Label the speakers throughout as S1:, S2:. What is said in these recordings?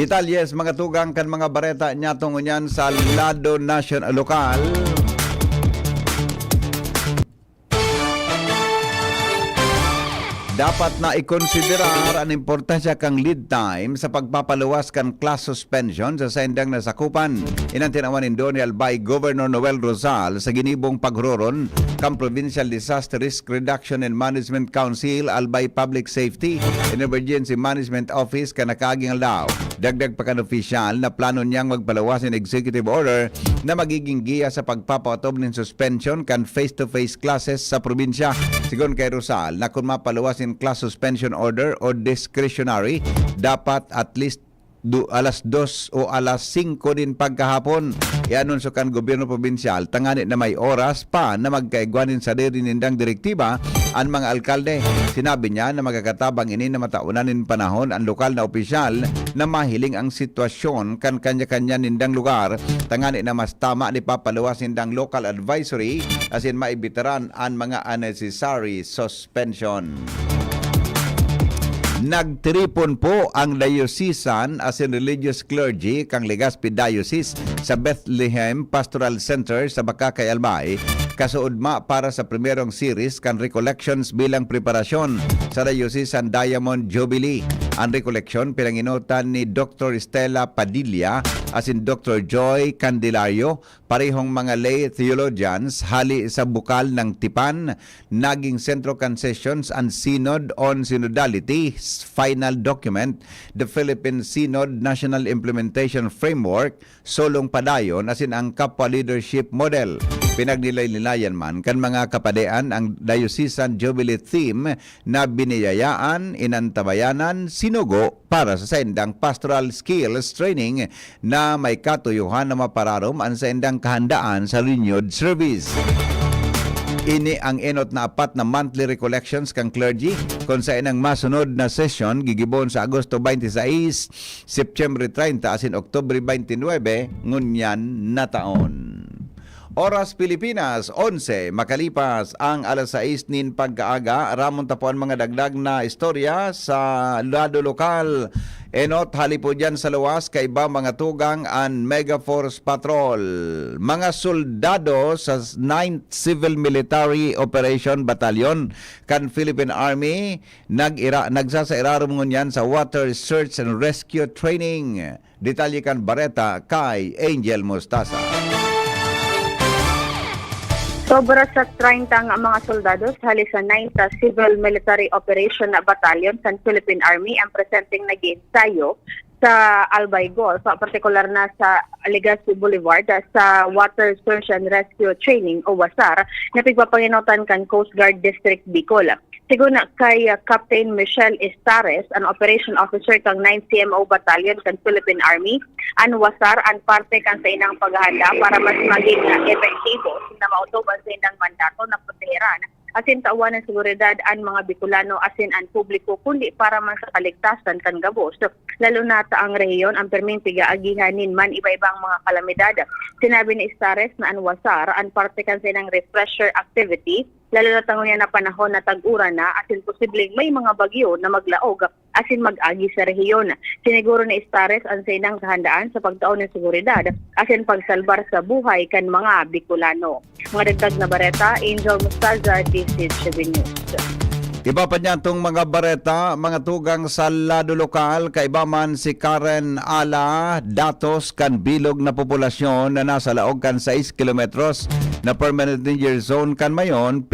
S1: Detalyes mga tugang kan mga bareta niya tungon sa lado national lokal. Dapat na ikonsiderar ang importansya kang lead time sa pagpapaluwas kan class suspension sa sendang nasakupan. Inantinawan indo ni Albay Governor Noel Rosal sa ginibong pagruron kang Provincial Disaster Risk Reduction and Management Council Albay Public Safety and Emergency Management Office kanakaging aldaw. Dagdag pa kan opisyal na plano niyang magpalawas in executive order na magiging giya sa pagpapatob ng suspension kan face-to-face classes sa probinsya. Sigon kay Rosal na kung mapaluwas in class suspension order o discretionary, dapat at least alas 2 o alas 5 din pagkahapon. Ianunsyo kan gobyerno probinsyal tangani na may oras pa na magkaigwanin sa diri nindang direktiba ang mga alkalde. Sinabi niya na magkakatabang ini na mataunanin panahon ang lokal na opisyal na mahiling ang sitwasyon kan kanya-kanya nindang lugar. Tangani na mas tama ni papaluwas nindang local advisory asin maibitaran ang mga unnecessary suspension. Nagtiripon po ang diocesan as in religious clergy kang Legazpi Diocese sa Bethlehem Pastoral Center sa Bakakay, Albay kasuudma para sa primerong series kan recollections bilang preparasyon sa Diocesan Diamond Jubilee. Ang recollection pinanginutan ni Dr. Estela Padilla as in Dr. Joy Candelario, parehong mga lay theologians hali sa bukal ng Tipan, naging sentro kan sessions and Synod on Synodality final document, the Philippine Synod National Implementation Framework, solong padayon asin ang kapwa leadership model. Pinagnilay-nilayan man kan mga kapadean ang Diocesan Jubilee theme na biniyayaan, inantabayanan, sinugo para sa sendang pastoral skills training na may katuyuhan na mapararom ang sendang kahandaan sa renewed service. Ini ang enot na apat na monthly recollections kang clergy kung sa inang masunod na session gigibon sa Agosto 26, September 30 asin Oktubre 29 ngunyan na taon. Oras Pilipinas, 11, makalipas ang alas 6 nin pagkaaga, ramon tapuan mga dagdag na istorya sa lado lokal. Enot halipo dyan sa luwas kay iba mga tugang an Mega Force Patrol. Mga soldado sa 9th Civil Military Operation Battalion kan Philippine Army nagsasairarom ngunyan sa Water Search and Rescue Training. Detalye kan Bareta kay Angel Mostasa.
S2: Sobra sa 30 ang mga soldado hali sa 9th Civil Military Operation Battalion sa Philippine Army ang presenteng nag-iensayo sa Albay Gulf, partikular na sa Legazpi Boulevard sa Water Search and Rescue Training o WASAR na pigpapanginotan kan Coast Guard District Bicol. Sigun kay Captain Michelle Estares, an operation officer kang 9th CMO Battalion kan Philippine Army, an WASAR an parte kan sa inang paghahanda para mas maging epektibo na mautuban sa inang mandato na proteheran asin tawan ng seguridad ang mga Bicolano asin ang publiko kundi para man sa kaligtasan kan gabos. Lalo na sa ang rehiyon ang perming pigaagihanin man iba-ibang mga kalamidad. Sinabi ni Estares na ang WASAR ang parte kan sa inang refresher activity lalo na tangon niya na panahon na tag-uran na asin posibleng may mga bagyo na maglaog asin mag-agi sa rehiyon. Siniguro ni Estares ang sa inang kahandaan sa pagtaon ng seguridad asin pagsalbar sa buhay kan mga Bicolano. Mga dagdag na bareta, Angel Mustaza, DCTV News.
S1: Iba pa niya itong mga bareta, mga tugang sa lado lokal, kaiba man si Karen Ala, datos kan bilog na populasyon na nasa laog kan 6 kilometros na permanent danger zone kan mayon,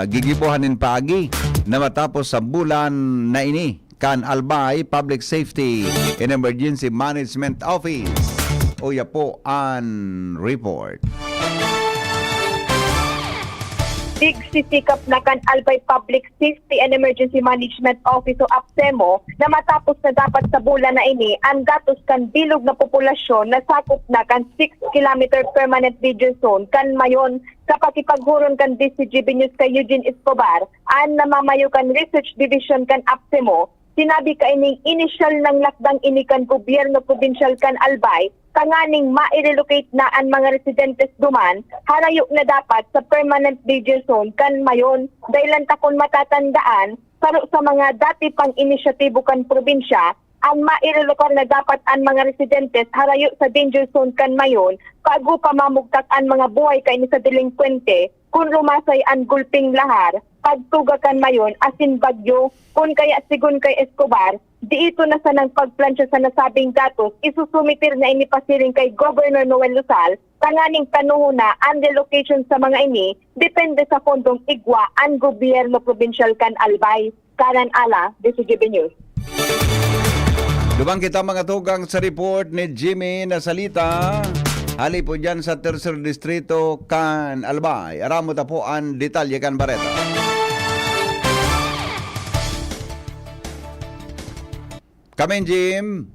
S1: gigibuhanin paagi na matapos sa bulan na ini kan Albay Public Safety and Emergency Management Office. Uya po ang report.
S3: Sisikap na kan Albay Public Safety and Emergency Management Office o APSEMO na matapos na dapat sa bulan na ini ang datos kan bilog na populasyon na sakop na kan 6 km permanent danger zone kan mayon sa pakipaghuron kan DCGB News kay Eugene Escobar ang namamayo kan Research Division kan APSEMO. Sinabi ka ining initial ng lakdang inikan gobyerno provincial kan Albay, tanganing ma-relocate na ang mga residentes duman, harayo na dapat sa permanent danger zone kan mayon, dahilan takon matatandaan, paro sa mga dati pang inisyatibo kan probinsya, ang mairelokar na dapat ang mga residentes harayo sa danger zone kan mayon, kago pa mamugtak ang mga buhay kay ni sa delinkwente, kung lumasay ang gulping lahar, pagtuga kan mayon, asin bagyo, kung kaya sigun kay Escobar, di ito na sa nagpagplansya sa nasabing datos, isusumitir na inipasiring kay Governor Noel Lusal, tanganing tanuhuna ang relocation sa mga ini, depende sa fondong igwa ang gobyerno provincial kan Albay. Karan Ala, DCGB News.
S1: Dumang kita mga tugang sa report ni Jimmy na salita. Hali po dyan sa Tercer Distrito kan Albay. Aramo ta po ang detalye kan Bareta. Kamen Jim.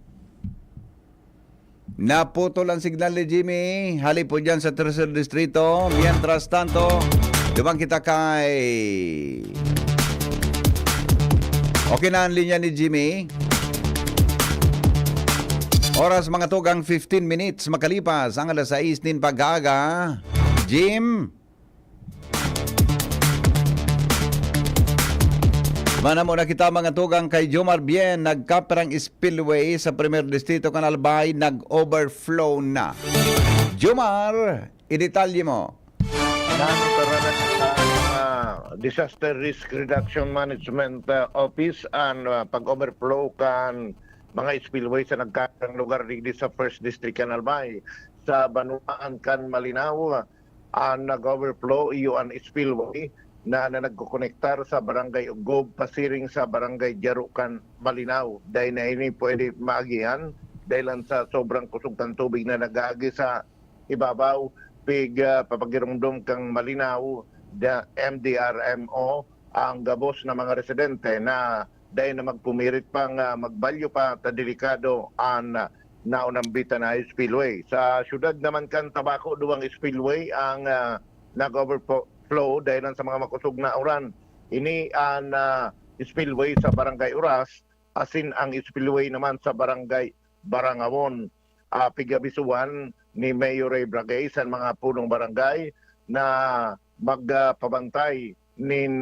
S1: Naputol ang signal ni Jimmy. Hali po dyan sa Tercer Distrito. Mientras tanto, dumang kita kay... Okay na ang linya ni Jimmy. Oras mga tugang 15 minutes makalipas ang alas 6 nin pag-aga. Jim? Mana muna kita mga tugang kay Jomar Bien. Nagkaperang spillway sa Premier Distrito kan Albay. Nag-overflow na. Jomar, idetalye mo.
S4: Disaster Risk Reduction Management Office ang pag-overflow kan mga spillway sa nagkatang lugar dito sa First District kan Albay. Sa Banuaan kan Malinaw, ang nag-overflow iyo ang spillway na nagkukonektar sa Barangay Ugob pasiring sa Barangay Jarukan Malinaw. Dahil na ini pwede maagihan dahil sa sobrang kusog ng tubig na nag-aagi sa ibabaw pig papagirumdum kang Malinaw the MDRMO ang gabos na mga residente na dahil na magpumirit pang magbalyo pa ta delikado ang naunambita na spillway. Sa syudad naman kan Tabaco, duwang spillway ang nag-overflow dahil sa mga makusog na uran. Ini ang spillway sa Barangay Uras, asin ang spillway naman sa Barangay Barangawon. Pigabisuan ni Mayor Ray Bragay sa mga punong barangay na magpabantay nin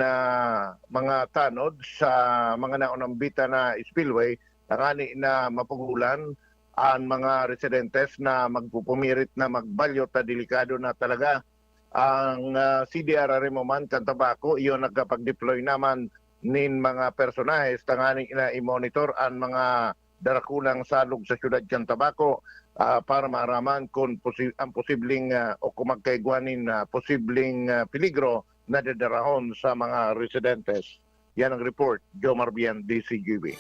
S4: mga tanod sa mga naunambita na spillway, tangani na mapugulan ang mga residentes na magpupumirit na magbalyo ta delikado na talaga. Ang CDRRM man kan Tabaco, iyon nagkapag-deploy naman nin mga personahes tangani na i-monitor ang mga darakunang salog sa syudad kan Tabaco para maaraman kung ang posibleng o kung magkaigwanin posibleng peligro na dadarahon sa mga residentes. Yan ang report. Jomar Bien, DCGB.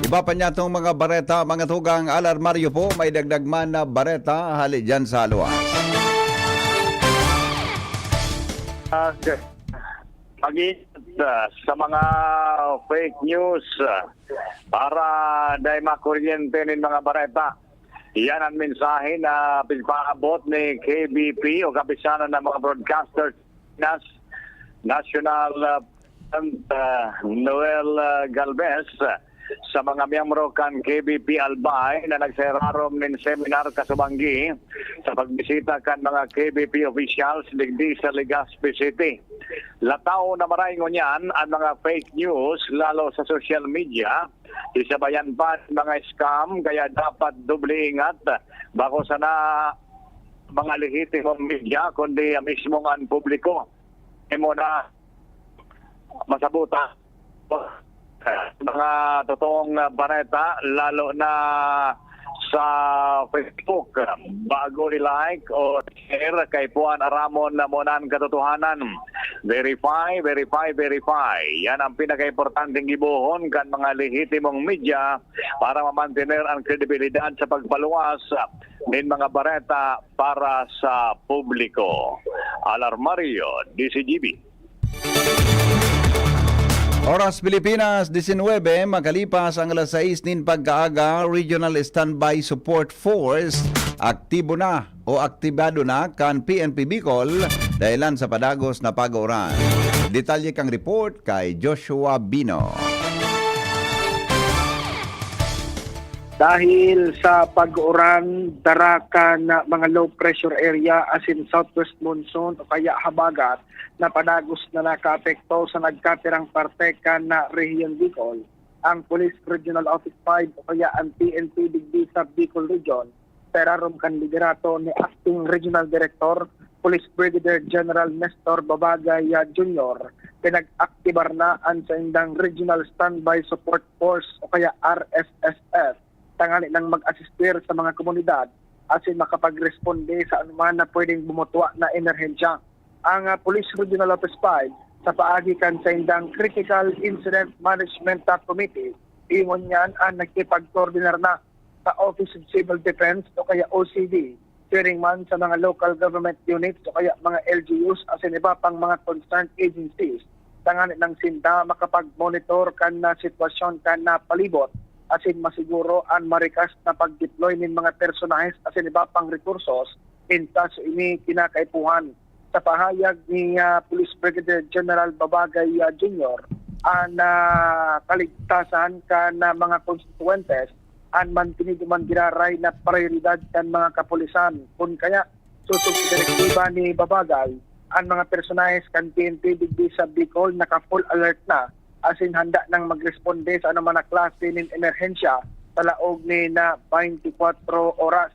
S1: Iba pa niya itong mga bareta, mga tugang alarmaryo po. May dagdag man na bareta, hali dyan sa luwas.
S5: Mag-ingat sa mga fake news para dahil makuryente ng mga bareta. Yan ang mensahe na pinapaabot ni KBP o Kapisanan ng mga Broadcasters National Noel Galvez sa mga miyembro kan KBP Albay na nagserarom ng seminar kasubanggi sa pagbisita kan mga KBP officials digdi sa Legazpi City. Lataw na maraingon yan ang mga fake news lalo sa social media. Isabayan pa mga scam kaya dapat doble ingat bako sana mga lehitimong media kundi mismo ang publiko. Emo na masabuta mga totoong bareta lalo na sa Facebook bago i-like o share kay Puan Aramon na munan katotohanan. Verify, verify, verify. Yan ang pinaka-importanting gibuhon kan mga lehitimong media para mamantener ang kredibilidad sa pagpaluwas ng mga bareta para sa publiko. Alarmario, DCGB.
S1: Oras Pilipinas, 19, makalipas ang alas 6 nin pagkaaga, Regional Standby Support Force aktibo na o aktibado na kan PNP Bicol dahilan sa padagos na pag-uran. Detalye kang report kay Joshua Bino.
S6: dahil sa pag-urang darakan na mga low pressure area as in southwest monsoon o kaya habagat na panagos na nakaapekto sa nagkatirang parte kan na Rehiyon Bicol, ang Police Regional Office 5 o kaya ang PNP Digdi sa Bicol Region, perarom kan liderato ni Acting Regional Director Police Brigadier General Nestor Babagay Jr. pinag-aktibar na ang sa indang Regional Standby Support Force o kaya RSSF tangali ng mag-asistir sa mga komunidad asin makapag-responde sa anuman na pwedeng bumutwa na emerhensya. Ang Police Regional Office 5 sa paagi kan sa indang Critical Incident Management Committee, ingon yan ang nagkipag-coordinar na sa Office of Civil Defense o kaya OCD, sharing man sa mga local government units o kaya mga LGUs asin iba pang mga concerned agencies tangali ng sinda makapag-monitor kan na sitwasyon kan na palibot asin masiguro ang marikas na pag-deploy ng mga personahes asin iba pang rekursos intas ini kinakaipuhan. Sa pahayag ni Police Brigadier General Babagay Jr., ang kaligtasan ka na mga konstituentes ang mantinig man giraray na prioridad kan mga kapulisan. Kung kaya susog sa direktiba ni Babagay, ang mga personahes kan PNP Digdi sa Bicol naka-full alert na asin handa nang magresponde sa anuman na klase ng emerhensya sa laog ni na 24 oras.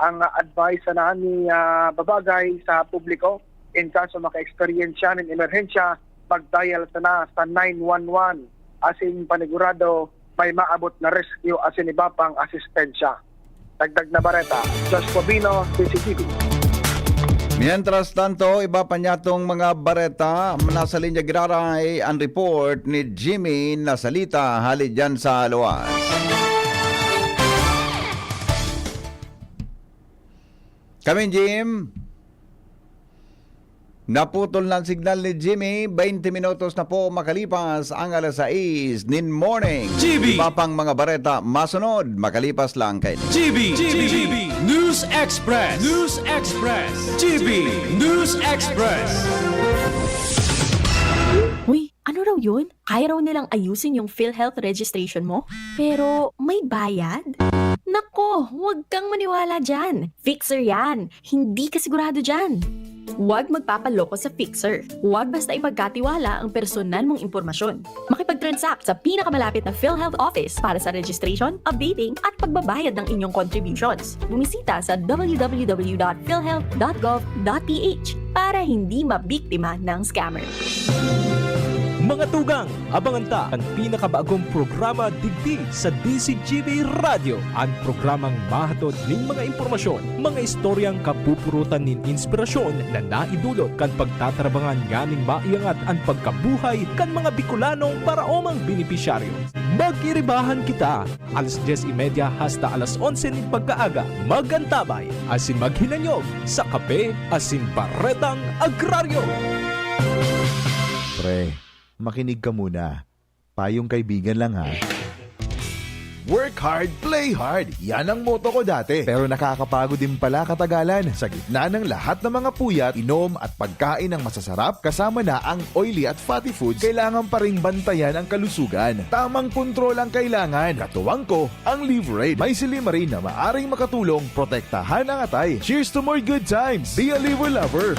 S6: Ang advice na ni Babagay sa publiko, in kaso maka-experiensya ng emerhensya, mag-dial na sa 911 asin panigurado may maabot na rescue asin iba pang asistensya. Dagdag na bareta, Josh Covino, CCTV.
S1: Mientras tanto, iba pa niya tong mga bareta, nasa linya giraray ang report ni Jimmy Nasalita halid dyan sa Luwas. Kami, Jim. Naputol ng signal ni Jimmy, 20 minutos na po makalipas ang alas 6 nin morning.
S7: GB!
S1: Iba pang mga bareta masunod, makalipas lang kay
S7: GB News Express. News Express. GB News Express.
S8: Uy, ano raw yun? Kaya raw nilang ayusin yung PhilHealth registration mo? Pero may bayad? Nako, huwag kang maniwala dyan. Fixer yan. Hindi ka sigurado dyan. Huwag magpapaloko sa Fixer. Huwag basta ipagkatiwala ang personal mong impormasyon. Makipag-transact sa pinakamalapit na PhilHealth office para sa registration, updating at pagbabayad ng inyong contributions. Bumisita sa www.philhealth.gov.ph para hindi mabiktima ng scammer.
S7: Mga tugang, abangan ta ang pinakabagong programa digdi sa DCGB Radio. Ang programang mahatod ning mga impormasyon, mga istoryang kapupurutan nin inspirasyon na naidulot kan pagtatrabangan nganing maiangat ang pagkabuhay kan mga Bicolanong paraomang benepisyaryo. Magiribahan kita, alas 10:30 hasta alas 11 nin pagkaaga. Magantabay, asin maghinanyog sa kape, asin baretang agraryo.
S9: Pre, makinig ka muna. Payong kaibigan lang ha. Work hard, play hard. Yan ang motto ko dati. Pero nakakapagod din pala katagalan. Sa gitna ng lahat ng mga puyat, inom at pagkain ng masasarap, kasama na ang oily at fatty foods, kailangan pa ring bantayan ang kalusugan. Tamang kontrol ang kailangan. Katuwang ko, ang Liverade. May silimarin na maaring makatulong, protektahan ang atay. Cheers to more good times. Be a liver lover.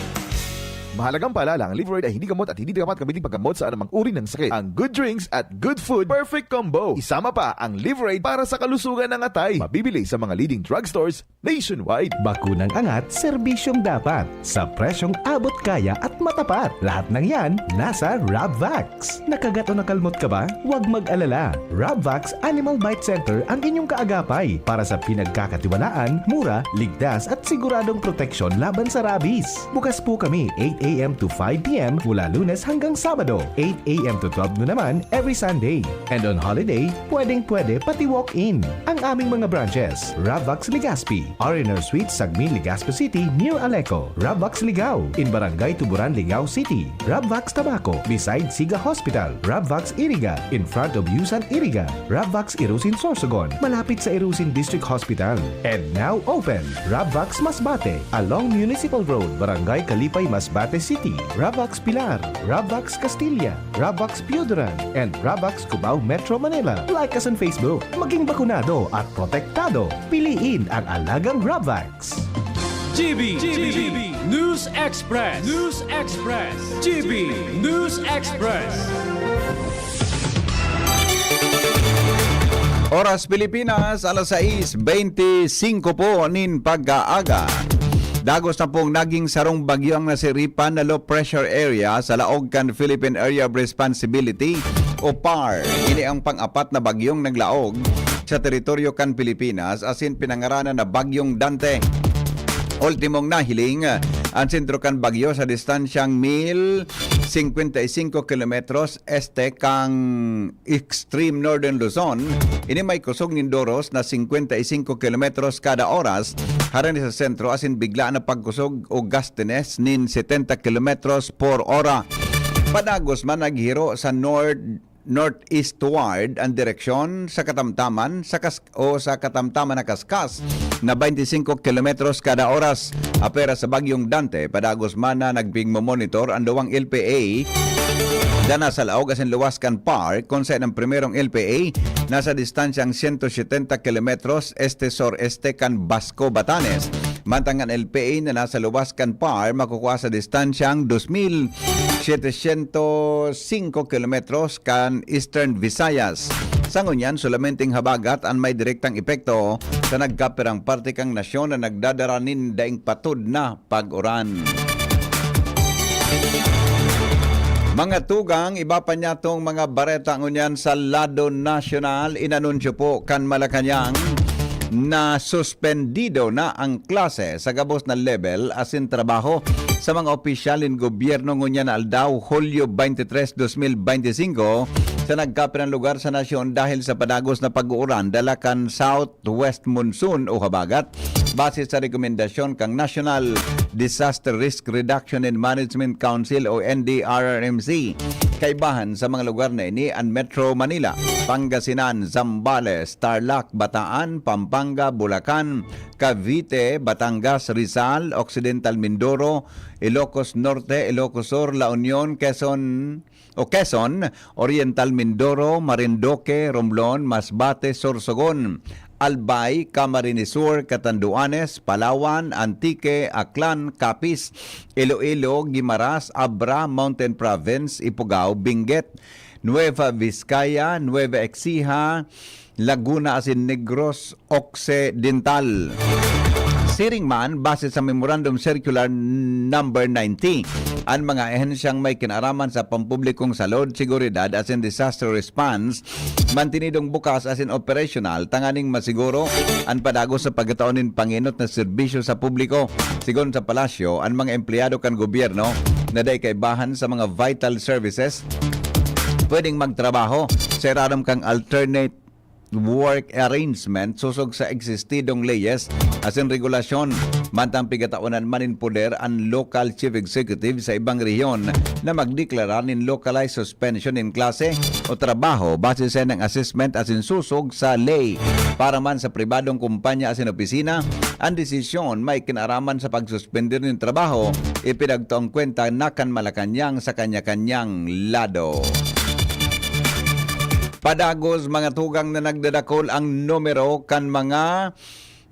S9: Mahalagang paalala, ang Liverade ay hindi gamot at hindi dapat gamitin paggamot sa anumang uri ng sakit. Ang good drinks at good food, perfect combo. Isama pa ang Liverade para sa kalusugan ng atay. Mabibili sa mga leading drugstores nationwide.
S10: Bakunang angat, serbisyong dapat. Sa presyong abot kaya at matapat. Lahat ng yan, nasa Rabvax. Nakagat o nakalmot ka ba? Huwag mag-alala. Rabvax Animal Bite Center ang inyong kaagapay para sa pinagkakatiwalaan, mura, ligtas at siguradong proteksyon laban sa rabies. Bukas po kami 8 a.m. to 5 p.m. mula Lunes hanggang Sabado. 8 a.m. to 12 noon naman every Sunday. And on holiday, pwedeng-pwede pati walk-in. Ang aming mga branches, Rabvax Legazpi, R&R Suite, Sagmin, Legazpi City, near Aleco. Rabvax Ligao, in Barangay Tuburan, Ligao City. Rabvax Tabaco, beside Siga Hospital. Rabvax Iriga, in front of Yusan Iriga. Rabvax Irusin Sorsogon, malapit sa Irusin District Hospital. And now open, Rabvax Masbate, along Municipal Road, Barangay Kalipay, Masbate, Cavite City, Ravax Pilar, Ravax Castilla, Ravax Piedras, and Ravax Cubao Metro Manila. Like us on Facebook. Maging bakunado at protektado. Piliin ang alagang Ravax.
S7: GB News Express. News Express. GB News Express.
S1: Oras Pilipinas, alas 6:25 po nin pag-aaga. Dagos na pong naging sarong bagyo ang nasiripan na low pressure area sa laog kan Philippine Area of Responsibility o PAR. Ini ang pang-apat na bagyong naglaog sa teritoryo kan Pilipinas asin pinangaranan na bagyong Dante. Ultimong nahiling ang sentro kan bagyo sa distansyang 1,055 kilometros este kang extreme northern Luzon. Ini may kusog nindoros na 55 kilometros kada oras haran sa sentro asin bigla na pagkusog o gastines nin 70 kilometros por hora. Padagos man naghiro sa northeastward ang direksyon sa katamtaman sa katamtaman na kaskas na 25 kilometros kada oras. Apera sa bagyong Dante, padagos man na nagpigmo-monitor ang duwang LPA dana sa laog asin luwas kan PAR kung saan ang primerong LPA nasa distansyang 170 kilometros este-sur-este kan Basco, Batanes. Mantangan LPA na nasa luwas kan PAR makukuha sa distansyang 2,705 kilometros kan Eastern Visayas. Sa ngunyan, sulamenteng habagat ang may direktang epekto sa nagkapirang parte kang nasyon na nagdadaranin daing patud na pag-uran. Mga tugang, iba pa niya tong mga bareta ngunyan sa lado nasyonal. Inanunsyo po kan Malacanang na suspendido na ang klase sa gabos na level asin trabaho sa mga opisyalin gobyerno ngunyan aldaw Hulyo 23, 2025 sa nagkapirang lugar sa nasyon dahil sa padagos na pag-uuran dalakan southwest monsoon o habagat base sa rekomendasyon kang National Disaster Risk Reduction and Management Council o NDRRMC. Kaibahan sa mga lugar na ini ang Metro Manila, Pangasinan, Zambales, Tarlac, Bataan, Pampanga, Bulacan, Cavite, Batangas, Rizal, Occidental Mindoro, Ilocos Norte, Ilocos Sur, La Union, Quezon, Oriental Mindoro, Marinduque, Romblon, Masbate, Sorsogon, Albay, Camarines Sur, Catanduanes, Palawan, Antique, Aklan, Capiz, Iloilo, Guimaras, Abra, Mountain Province, Ifugao, Benguet, Nueva Vizcaya, Nueva Ecija, Laguna asin Negros Occidental. Siring man, base sa Memorandum Circular number 90, ang mga ehensyang may kinaraman sa pampublikong salud, seguridad as in disaster response, mantinidong bukas as in operational, tanganing masiguro ang padagos sa pagkataonin panginot na serbisyo sa publiko. Sigon sa palasyo, ang mga empleyado kan gobyerno na day kaibahan sa mga vital services, pwedeng magtrabaho sa iradom kang alternate work arrangement susog sa existidong leyes asin regulasyon. Mantang pigataonan manin poder ang local chief executive sa ibang rehiyon na magdeklara nin localized suspension in klase o trabaho base sa ng assessment asin susog sa ley. Para man sa pribadong kumpanya asin opisina, ang desisyon may kinaraman sa pagsuspender ng trabaho ipinagtuong kwenta na kan Malacanang sa kanya-kanyang lado. Padagos mga tugang na nagdadakol ang numero kan mga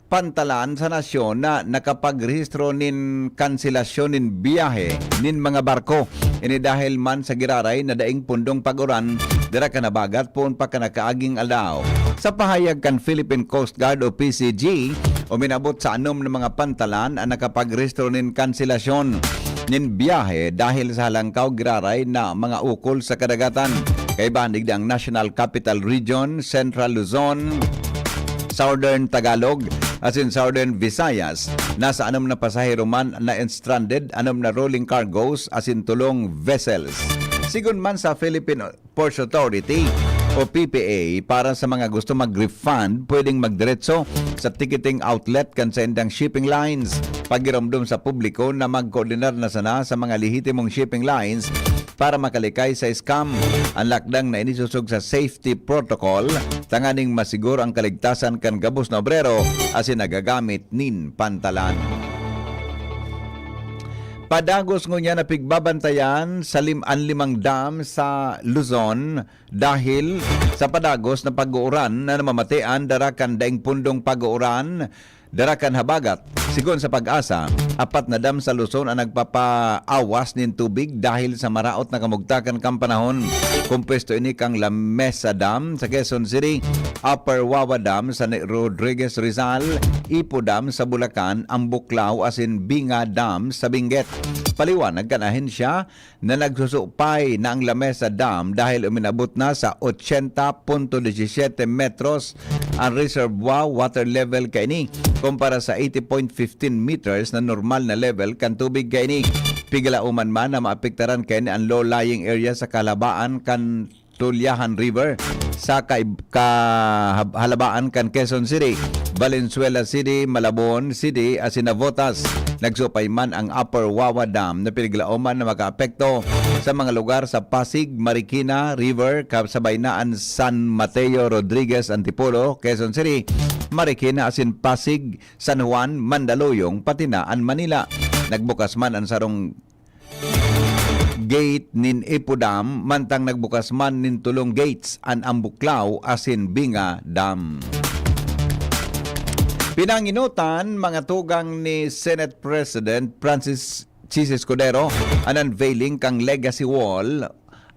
S1: pantalan sa nasyon na nakapagrehistro nin kanselasyon nin biyahe nin mga barko. Ini dahil man sa giraray na daing pundong pag-uran dira kanabagat pon pa kanakaaging aldaw. Sa pahayag kan Philippine Coast Guard o PCG, uminabot sa anom ng mga pantalan ang nakapagrehistro nin kanselasyon nin biyahe dahil sa halangkaw giraray na mga ukol sa kadagatan. Kay bandig ang National Capital Region, Central Luzon, Southern Tagalog, as in Southern Visayas. Nasa anom na pasahero man na stranded, anom na rolling cargoes, as in tulong vessels. Sigun man sa Philippine Ports Authority o PPA, para sa mga gusto mag-refund, pwedeng magdiretso sa ticketing outlet kan sa indang shipping lines. Pagiramdom sa publiko na mag-coordinar na sana sa mga lehitimong shipping lines para makalikay sa scam. Ang lakdang na inisusog sa safety protocol, tanganing masiguro ang kaligtasan kan gabos na obrero asin nagagamit nin pantalan. Padagos ngunya na pigbabantayan sa limang dam sa Luzon dahil sa padagos na pag-uuran na namamatian darakan daing pundong pag-uuran darakan habagat. Sigon sa Pag-asa, 4 na dam sa Luzon ang nagpapaawas nin tubig dahil sa maraot na kamugtakan kang panahon. Kumpesto ini kang La Mesa Dam sa Quezon City, Upper Wawa Dam sa Rodriguez Rizal, Ipo Dam sa Bulacan, Ambuklao asin Binga Dam sa Benguet. Paliwanag kanahin siya na nagsusupay na ang La Mesa Dam dahil uminabot na sa 80.17 metros ang reservoir water level kaini kumpara sa 80.15 meters na normal na level kan tubig kaini. Pigalauman man na maapektaran kaini ang low-lying area sa Kalabaan kan Tulyahan River sa kahalabaan kan Quezon City, Valenzuela City, Malabon City, asin Navotas. Nagsupay man ang Upper Wawa Dam na pinaglaoman na makaapekto sa mga lugar sa Pasig, Marikina River, kasabaynaan San Mateo, Rodriguez, Antipolo, Quezon City, Marikina asin Pasig, San Juan, Mandaluyong, Patinaan, Manila. Nagbukas man ang sarong gate nin Ipo Dam, mantang nagbukas man nin tulong gates an Ambuklao asin Binga Dam. Pinanginutan mga tugang ni Senate President Francis Chis Escudero ang unveiling kang legacy wall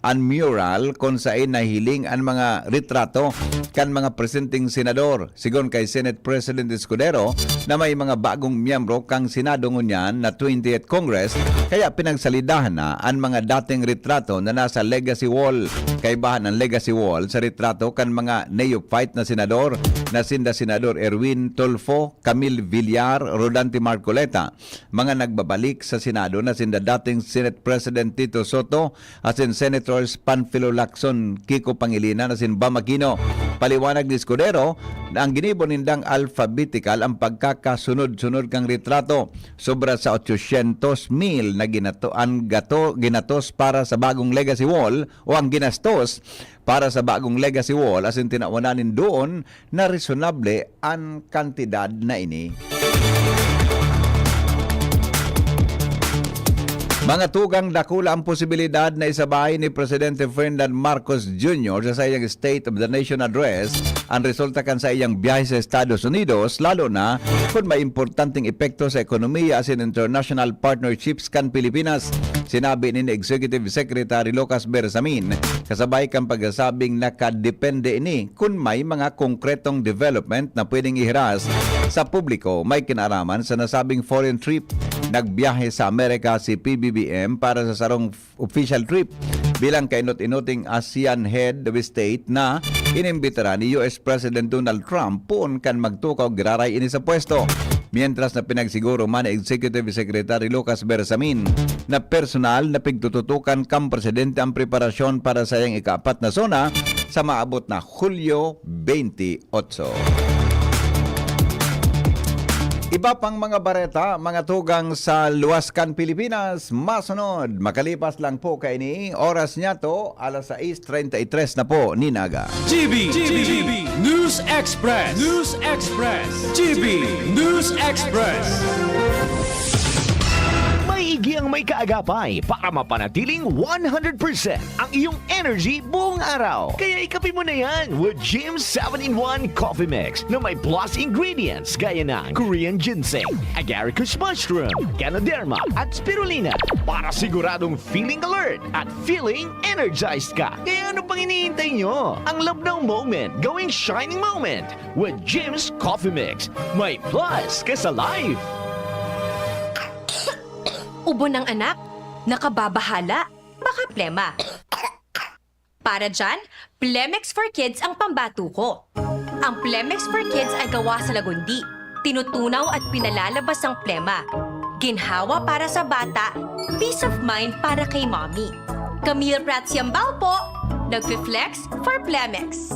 S1: an mural kung saan nahiling ang mga retrato kan mga presenting senador. Sigon kay Senate President Escudero na may mga bagong miyembro kang Senado ngunyan na 20th Congress, kaya pinagsalidahan na ang mga dating retrato na nasa legacy wall. Kaibahan ang legacy wall sa retrato kan mga neophyte na senador na sinda Senador Erwin Tulfo, Camille Villar, Rodante Marcoleta, mga nagbabalik sa Senado na sinda dating Senate President Tito Soto asin Senators Panfilo Lacson, Kiko Pangilinan asin Bam Aquino. Paliwanag ni Escudero na ang ginibon nindang alphabetical ang pagkakasunod-sunod kang retrato. Sobra sa 800,000 na ginatos para sa bagong legacy wall o ang ginastos para sa bagong legacy wall asin tinawanan doon na reasonable ang kantidad na ini. Mga tugang dakula ang posibilidad na isabay ni Presidente Ferdinand Marcos Jr. sa iyang State of the Nation Address ang resulta kan sa iyang biyahe sa Estados Unidos, lalo na kung may importanteng epekto sa ekonomiya asin international partnerships kan Pilipinas. Sinabi ni Executive Secretary Lucas Bersamin kasabay kang pagsasabing nakadepende ini kung may mga konkretong development na pwedeng ihiras sa publiko may kinaraman sa nasabing foreign trip. Nagbiyahe sa Amerika si PBBM para sa sarong official trip bilang kainot-inoting ASEAN Head of State na inimbitara ni US President Donald Trump poon kan magtukaw giraray ini sa pwesto. Mientras na pinagsiguro man Executive Secretary Lucas Bersamin na personal na pigtututukan kang presidente ang preparasyon para sa iyang ika-4 na zona sa maabot na Hulyo 28. Iba pang mga bareta, mga tugang sa Luwascan, Pilipinas, masunod. Makalipas lang po kay ni oras niya to, alas 6:33 na po, Ninaga.
S7: GB News Express. News Express. GB News Express.
S11: Maigi ang may kaagapay para mapanatiling 100% ang iyong energy buong araw. Kaya ikapin mo na yan with Jim 7-in-1 Coffee Mix na may plus ingredients gaya ng Korean ginseng, agaricus mushroom, Ganoderma at spirulina para siguradong feeling alert at feeling energized ka. Kaya ano pang hinihintay nyo? Ang love ng moment gawing shining moment with Jim's Coffee Mix. May plus ka sa life.
S12: Ubo ng anak, nakababahala, baka plema. Para dyan, Plemex for Kids ang pambato ko. Ang Plemex for Kids ay gawa sa lagundi. Tinutunaw at pinalalabas ang plema. Ginhawa para sa bata, peace of mind para kay mommy. Camille Prats Yambao po, nagfi-flex for Plemex.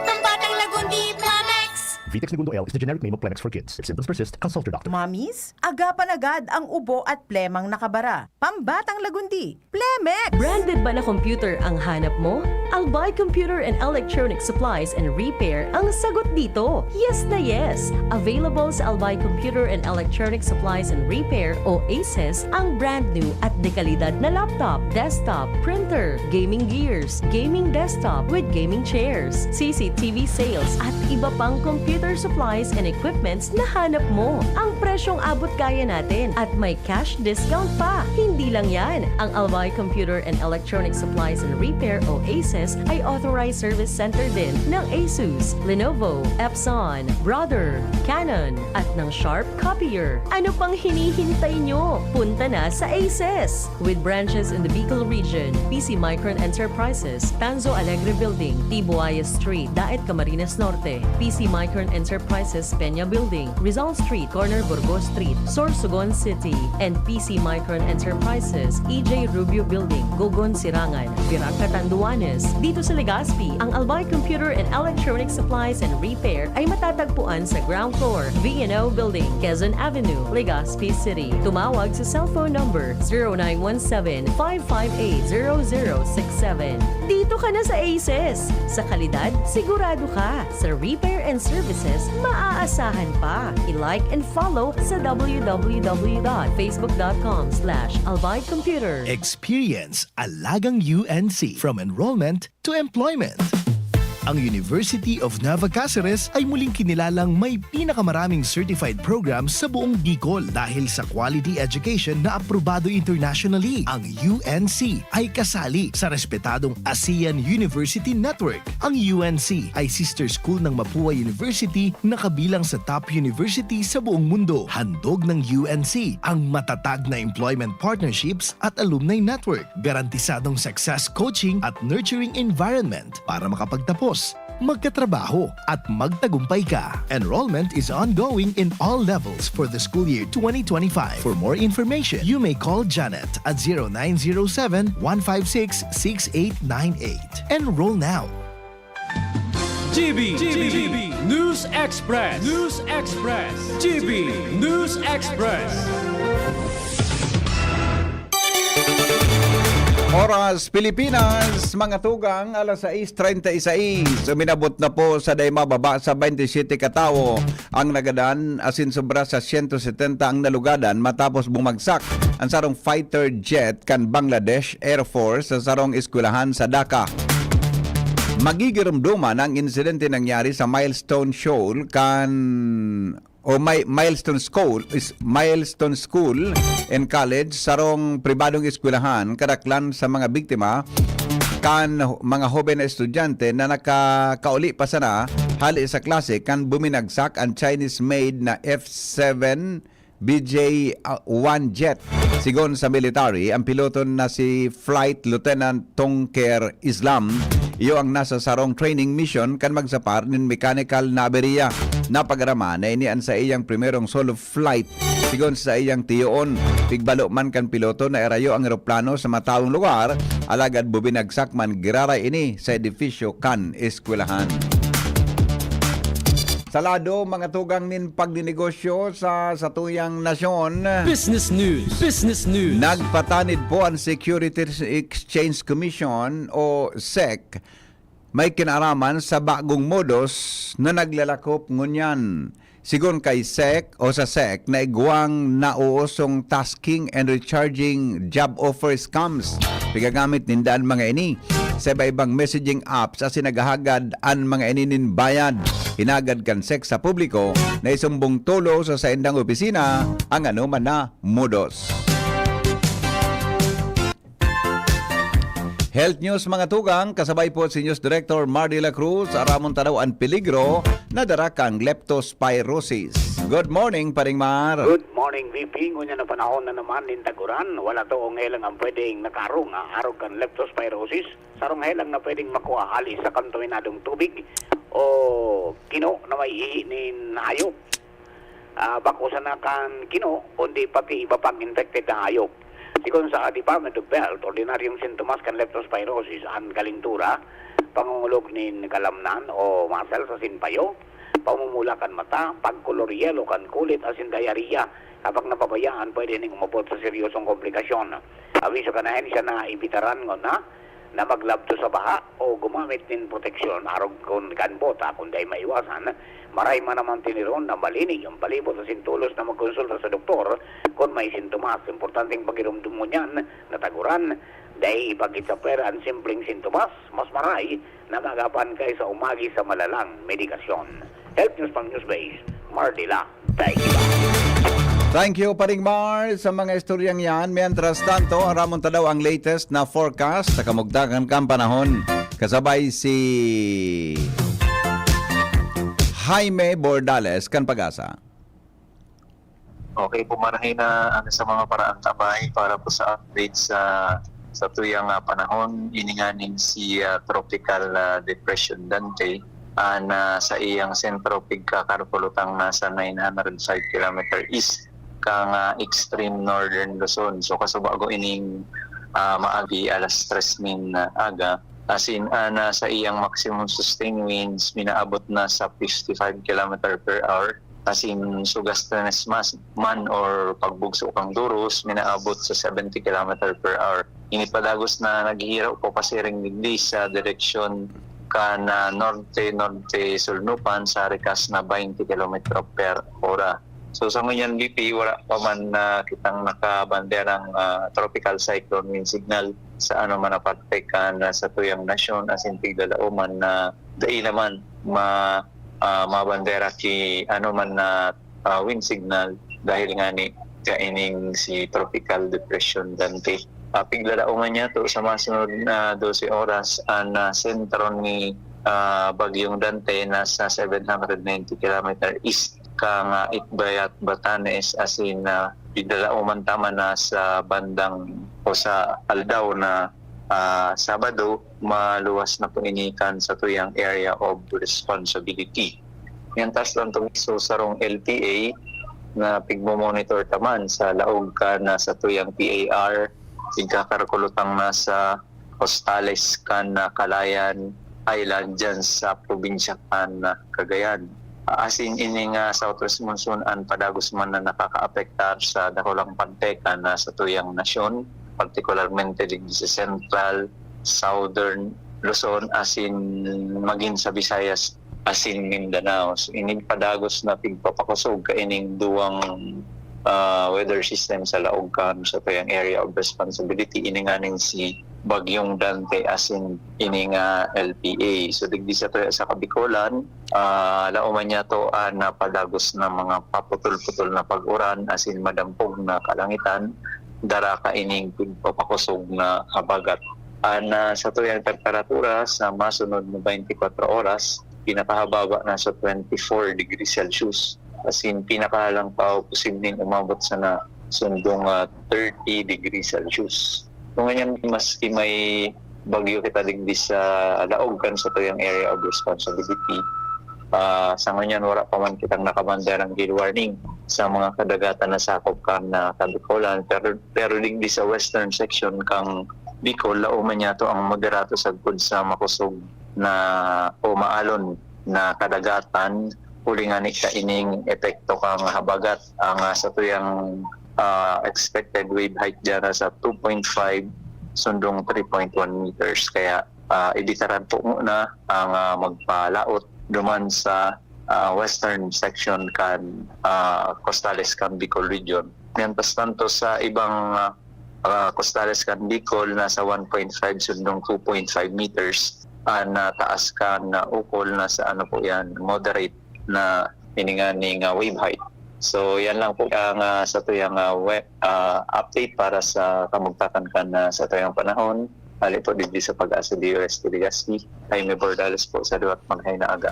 S12: Pambatang lagundi, Plemex!
S10: Vitex Segundo L is the generic name of Plemex for kids. If symptoms persist, consult your doctor.
S13: Mommies, agapan agad ang ubo at plemang nakabara. Pambatang lagundi, Plemex!
S8: Branded ba na computer ang hanap mo? Albay Computer and Electronic Supplies and Repair ang sagot dito. Yes na yes! Available sa Albay Computer and Electronic Supplies and Repair o ACES ang brand new at dekalidad na laptop, desktop, printer, gaming gears, gaming desktop with gaming chairs, CCTV sales at iba pang computer supplies and equipments na hanap mo. Ang presyong abot kaya natin at may cash discount pa. Hindi lang yan. Ang Albay Computer and Electronic Supplies and Repair o ACES ay authorized service center din ng ASUS, Lenovo, Epson, Brother, Canon at ng Sharp Copier. Ano pang hinihintay nyo? Punta na sa ACES! With branches in the Bicol region, PC Micron Enterprises, Tanzo Alegre Building, Tibuaya Street, Daet Camarines Norte, PC Micron Enterprises, Peña Building, Rizal Street, Corner Burgos Street, Sorsogon City, and PC Micron Enterprises, EJ Rubio Building, Gogon Sirangan, Virac Catanduanes. Dito sa Legazpi, ang Albay Computer and Electronic Supplies and Repair ay matatagpuan sa ground floor, V&O Building, Quezon Avenue, Legazpi City. Tumawag sa cellphone number 0917-558-0067. Dito ka na sa ACES. Sa kalidad, sigurado ka. Sa repair and services, maaasahan pa. I-like and follow sa www.facebook.com/albaycomputer.
S11: Experience Alagang UNC from enrollment to employment. Ang University of Nueva Cáceres ay muling kinilalang may pinakamaraming certified programs sa buong Bicol dahil sa quality education na aprobado internationally. Ang UNC ay kasali sa respetadong ASEAN University Network. Ang UNC ay sister school ng Mapua University na kabilang sa top university sa buong mundo. Handog ng UNC ang matatag na employment partnerships at alumni network, garantisadong success coaching at nurturing environment para makapagtapos, magkatrabaho at magtagumpay ka. Enrollment is ongoing in all levels for the school year 2025. For more information, you may call Janet at 0907-156-6898. Enroll now.
S7: GB News Express. News Express. GB News Express.
S1: Oras Pilipinas, mga tugang, alas 6:36. Suminabot na po sa dayma baba sa 27 katawo ang nagadan, asin sobra sa 170 ang nalugadan matapos bumagsak ang sarong fighter jet kan Bangladesh Air Force sa sarong eskwelahan sa Dhaka. Magigirumduman ang insidente nangyari sa Milestone Shoal Milestone School and College sarong pribadong eskwelahan kadaklan sa mga biktima kan mga hoben na estudyante na nakakauli pa sana hali sa klase kan buminagsak ang Chinese-made na F-7 BJ-1 jet. Sigon sa military, ang piloto na si Flight Lieutenant Tongker Islam, iyo ang nasa sarong training mission kan magsapar nin mechanical na aberya. Napagrama na inian sa iyang primerong solo flight. Sigon sa iyang tiyoon, pigbalo man kan piloto na erayo ang eroplano sa matawong lugar, alagad bubinagsak man giraray ini sa edifisyo kan eskwelahan. Salado mga tugang nin pagdinegosyo sa tuyang nasyon.
S7: Business News. Business News.
S1: Nagpatanid po ang Securities Exchange Commission o SEC may kinaraman sa bagong modus na naglalakop ngunyan. Sigon kay SEC o sa SEC na igwang nauusong tasking and recharging job offer scams. Pigagamit nindaan mga ini sa iba-ibang messaging apps as sinagahagad ang mga ininin bayad. Hinagad kan SEC sa publiko na isumbong tulo sa indang opisina ang anuman na modus. Health News mga tugang, kasabay po si News Director Mar de la Cruz, aramon tanaw ang peligro na darakang leptospirosis. Good morning, Paring Mar.
S14: Good morning, VP. Ngunya na panahon na naman in Taguran. Wala to ang helang ang pwedeng nakarong arog kan leptospirosis. Sarong helang na pwedeng makuha hali sa kontaminadong tubig o kino na may iinin hayop. Bako sa nakan kino, kundi pati iba pang infected na hayop. Sigon sa Department of Health, ordinaryong sintomas kan leptospirosis ang kalintura, pangungulog nin kalamnan o muscle sa sinpayo, pamumula kan mata, pagkulor yelo kan kulit, asin diarrhea. Kapag napabayaan, pwede ning umabot sa seryosong komplikasyon. Awiso ka na siya na ibitaran ngo na maglabto sa baha o gumamit din proteksyon arog kung kanbota kung day maiwasan. Maray man naman tiniron na malinig ang palibot sa sintulos na magkonsulta sa doktor kung may sintomas. Importanteng pagirumdum mo niyan, nataguran, dahil pagit sa pera ang simpleng sintomas, mas maray na magapan kay sa umagi sa malalang medikasyon. Health News pang Newsbase, Mardila, Taikiba.
S1: Thank you, Paring Mar, sa mga istoryang yan. Mientras tanto, aramon ta daw ang latest na forecast sa kamugdagan kang panahon. Kasabay si Jaime Bordales, kan Pag-asa.
S15: Okay, pumanahin na sa mga paraan tabay para po sa update sa tuyang panahon. Ininganin si Tropical Depression Dante na sa iyang centropic karpulutang nasa 905 km east kang extreme northern Luzon. So kasubago ining maagi alas 3 min aga. As in, sa iyang maximum sustained winds, minaabot na sa 55 km per hour. As in, sugastanes man or pagbugso kang duros, minaabot sa 70 km per hour. Inipadagos na naghihiraw po pasiring digdi sa direksyon ka na norte-norte sulnupan sa rekas na 20 km per hora. So sa ngayon BP, wala pa man kitang nakabanderang tropical cyclone wind signal sa ano man napatpekan sa tuyang nasyon as in tiglalauman na dai naman mabandera ki ano man na wind signal dahil nga ni kaining si Tropical Depression Dante. Piglalauman niya to sa masunod na 12 oras ang sentro ni Bagyong Dante nasa 790 km east kang Itbayat, Batanes as in piglalauman tama na sa bandang o sa Aldao na Sabado, maluwas na panginikan sa tuyang area of responsibility. Yan tas lang itong isusarong LTA na pigmomonitor taman sa laog ka na sa tuyang PAR, pigkakarkulutang na sa Hostales kan na Kalayan Island dyan sa probinsya kan na Cagayan. As in ining southwest monsoon ang padagos man na nakakaapektar sa dakulang pantekan na sa tuyang nasyon, particularmente din sa central, southern Luzon, as in maging sa Visayas, as in Mindanao. So ining padagos na pigpapakusog kaining duwang weather system sa laog kan sa tuyang area of responsibility ininganing si Bagyong Dante as in ining LPA. So digdi sa tuya sa Kabikolan, lauman niya to na padagos na mga paputol-putol na pag-uran as in madampog na kalangitan, dara ka ining pagpapakusog na habagat. Sa tuyang temperatura sa masunod na 24 oras, pinakahababa na sa 24 degrees Celsius. As in pinakahalang pa posibleng umabot sa na sundong 30 degrees Celsius. Kung ganyan, maski may bagyo kita digdi sa laog kan sa tuyang area of responsibility, sa ngayon wala pa man kitang nakabanderang gale warning sa mga kadagatan na sakop kan na Kabikolan, pero digdi sa western section kang Bicol, lauman niya to ang moderato sagpod sa makusog na o maalon na kadagatan, huli nga ni kaining epekto kang habagat ang sa tuyang expected wave height dyan sa 2.5 sundong 3.1 meters. Kaya ibitaran po muna ang magpalaot duman sa western section kan Costales kan Bicol region. Mientras tanto sa ibang Costales kan Bicol nasa 1.5 sundong 2.5 meters na taas kan ukol na sa ano po yan, moderate na ininganing wave height. So yan lang po ang sa tuyang update para sa kamugtakan kan sa tuyang panahon. Hali po din sa Pag-asa DOST Legazpi. Jaime Bordales po sa duwat maghay na aga.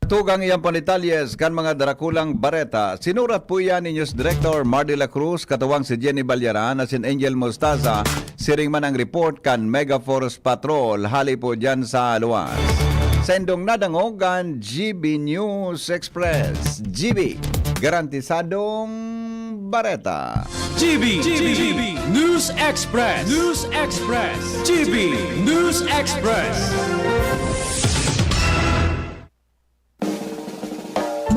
S1: Tugang iyang panitalyes kan mga darakulang bareta. Sinurat po yan ni News Director Mar de la Cruz, katuwang si Jenny Balyaran at si Angel Mostaza. Siring man ang report kan Mega Force Patrol. Hali po dyan sa luwas. Sendong nadangogan GB News Express. GB, garantisadong bareta.
S7: GB News Express. GB News Express.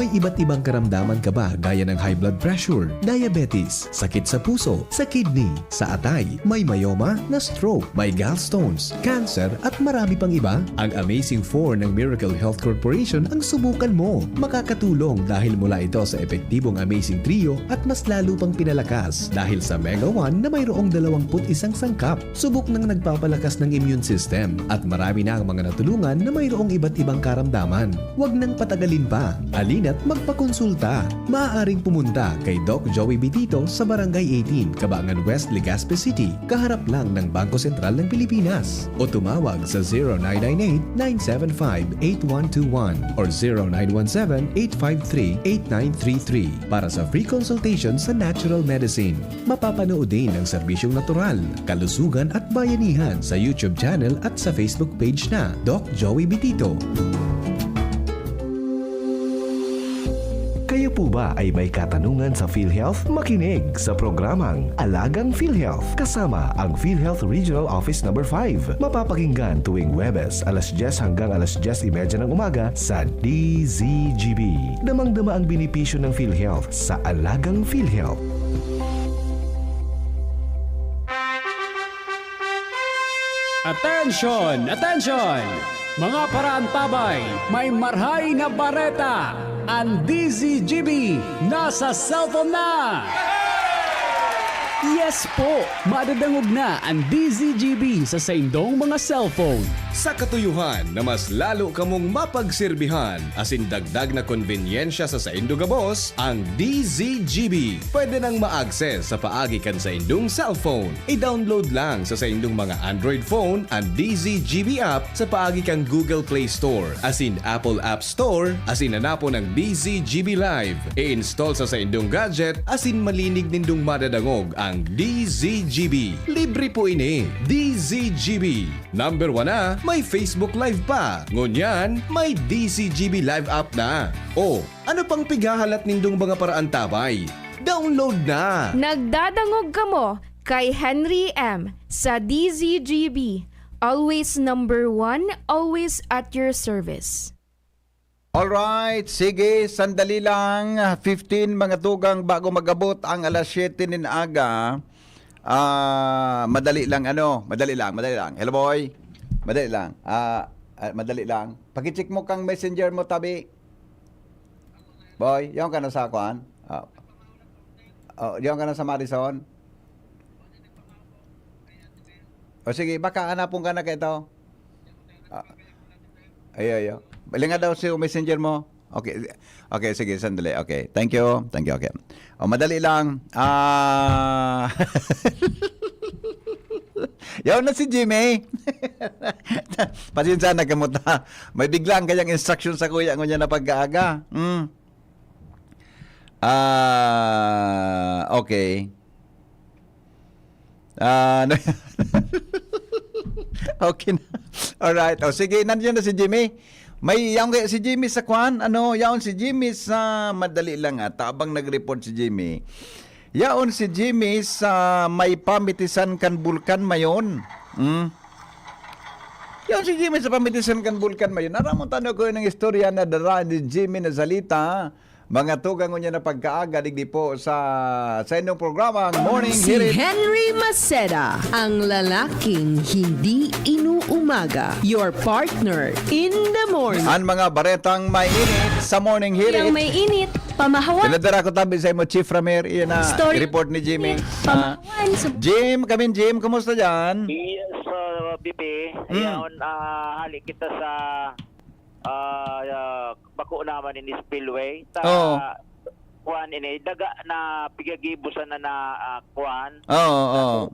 S10: May iba't ibang karamdaman ka ba gaya ng high blood pressure, diabetes, sakit sa puso, sa kidney, sa atay, may myoma, na stroke, may gallstones, cancer at marami pang iba? Ang Amazing 4 ng Miracle Health Corporation ang subukan mo. Makakatulong dahil mula ito sa epektibong Amazing Trio at mas lalo pang pinalakas dahil sa Mega 1 na mayroong 21 sangkap. Subok ng nagpapalakas ng immune system at marami na ang mga natulungan na mayroong iba't ibang karamdaman. Huwag nang patagalin pa. Halina't magpakonsulta. Maaaring pumunta kay Doc Joey Bitito sa Barangay 18, Cabangan West, Legazpi City, kaharap lang ng Bangko Sentral ng Pilipinas. O tumawag sa 0998-975-8121 or 0917-853-8933 para sa free consultation sa natural medicine. Mapapanood din ang serbisyong natural, kalusugan at bayanihan sa YouTube channel at sa Facebook page na Doc Joey Bitito. Kayo po ba ay may katanungan sa PhilHealth? Makinig sa programang Alagang PhilHealth kasama ang PhilHealth Regional Office No. 5. Mapapakinggan tuwing Huwebes alas 10 hanggang alas 10:30 ng umaga sa DZGB. Damang-dama ang benepisyo ng PhilHealth sa Alagang PhilHealth.
S16: Attention! Attention! Mga paraantabay, may marhay na bareta! Ang DZGB nasa cellphone na! Yes po! Madadangog na ang DZGB sa saindong mga cellphone.
S17: Sa katuyuhan na mas lalo kamong mapagsilbihan asin dagdag na konbinyensya sa saindo gabos, ang DZGB pwede nang ma-access sa paagi kan sa indong cellphone. I-download lang sa saindong mga Android phone ang DZGB app sa paagi kan Google Play Store asin Apple App Store asin hanapo ng DZGB Live. I-install sa saindong gadget asin malinig nindong madadangog ang DZGB. Libre po ini. DZGB. Number 1 na, may Facebook Live pa. Ngunyan, may DZGB Live app na. O, ano pang pigahalat nindong mga paraantabay? Download na!
S18: Nagdadangog ka mo kay Henry M. sa DZGB. Always number 1, always at your service.
S1: Alright, sige, sandali lang. 15 mga tugang bago magabot ang alas 7 nin aga. Madali lang. Hello boy. Madali lang. Madali lang. Pakicheck mo kang messenger mo tabi. Boy, yung ka na sa kuan? Yung ka na sa Madison? O sige, baka hanapon ka na kayo. Ayo. Bali nga daw si messenger mo. Okay, sige, sandali. Okay, thank you. Okay. O, madali lang. Yaw na si Jimmy. Pasensya na kamuta. May biglang kayang instruction sa kuya ko niya na pag-aaga. Okay. Okay na. Alright. O sige, nandiyan na si Jimmy. May yaon kaya si Jimmy sa kwan? Yaon si Jimmy sa madali lang abang nag-report si Jimmy. Yaon si Jimmy sa may pamitisan kan bulkan mayon. Yaon si Jimmy sa pamitisan kan bulkan mayon. Naramon tanong ko ng istorya na dara ni Jimmy na salita. Mga tugang niya na pagkaaga digdi po sa inyong programa Morning
S19: Si
S1: Hirit.
S19: Henry Maceda, ang lalaking hindi inuumaga. Your partner in the morning.
S1: Ang mga baretang may init sa Morning Hirit.
S8: Yang may init, pamahawan.
S1: Pinadara ko tabi sa imo Chief Ramer. Iyan na
S8: Story.
S1: report ni Jimmy.
S8: Pamahawan.
S1: Jim, kumusta dyan?
S14: Yes, BP. Ayan, halik kita sa bako naman in spillway. Kuan ini daga na pigagibusan na kuan.